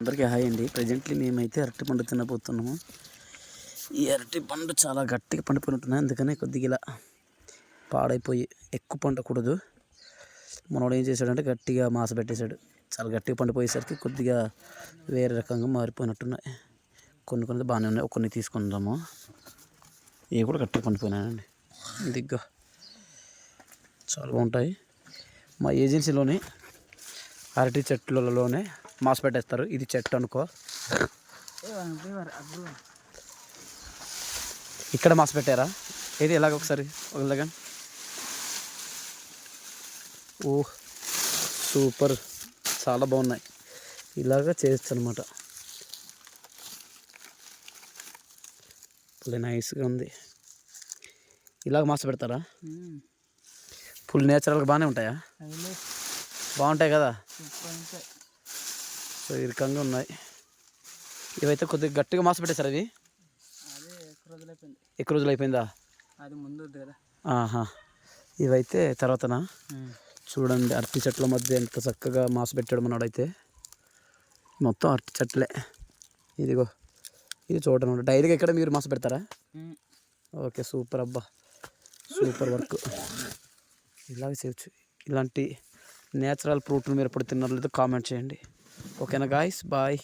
అందరికీ హాయ్ అండి. ప్రజెంట్లీ మేమైతే అరటి పండు తినబోతున్నాము. ఈ అరటి పండు చాలా గట్టిగా పండిపోయినట్టున్నాయి, అందుకనే కొద్దిగా ఇలా పాడైపోయి ఎక్కువ పండకూడదు. మనోడు ఏం చేశాడంటే గట్టిగా మాస పెట్టేశాడు. చాలా గట్టిగా పండిపోయేసరికి కొద్దిగా వేరే రకంగా మారిపోయినట్టున్నాయి. కొన్ని బాగానే ఉన్నాయి, కొన్ని తీసుకుందాము. ఇవి కూడా గట్టిగా పండిపోయినాయండి. దిగ్గా చాలా బాగుంటాయి. మా ఏజెన్సీలోనే అరటి చెట్లలోనే మాస్ పెట్టేస్తారు. ఇది చెట్టు అనుకో, ఇక్కడ మాస్ పెట్టారా? ఏది ఎలాగ ఒకసారి వదలగా. ఓ సూపర్, చాలా బాగున్నాయి. ఇలాగా చేయొచ్చు అనమాట. నైస్గా ఉంది. ఇలాగ మాస్ పెడతారా? ఫుల్ నేచురల్గా బాగానే ఉంటాయా? బాగుంటాయి కదా. సో ఈ రకంగా ఉన్నాయి. ఇవైతే కొద్దిగా గట్టిగా మాస పెట్టేశారు. అవి ఎక్కువ రోజులు అయిపోయిందా? అది ముందు కదా. ఇవైతే తర్వాతనా? చూడండి, అరటి చెట్ల మధ్య ఎంత చక్కగా మాస పెట్టాడు మనోడైతే. మొత్తం అరటి చెట్లే. ఇదిగో ఇది చూడండి. డైరీగా ఇక్కడ మీరు మాస పెడతారా? ఓకే, సూపర్ అబ్బా, సూపర్ వర్క్. ఇలాగ చేయొచ్చు. ఇలాంటి నేచురల్ ఫ్రూట్ని మీరు ఎప్పుడు తిన్నారో లేదో కామెంట్ చేయండి. ఓకేనా గాయ్స్, బాయ్.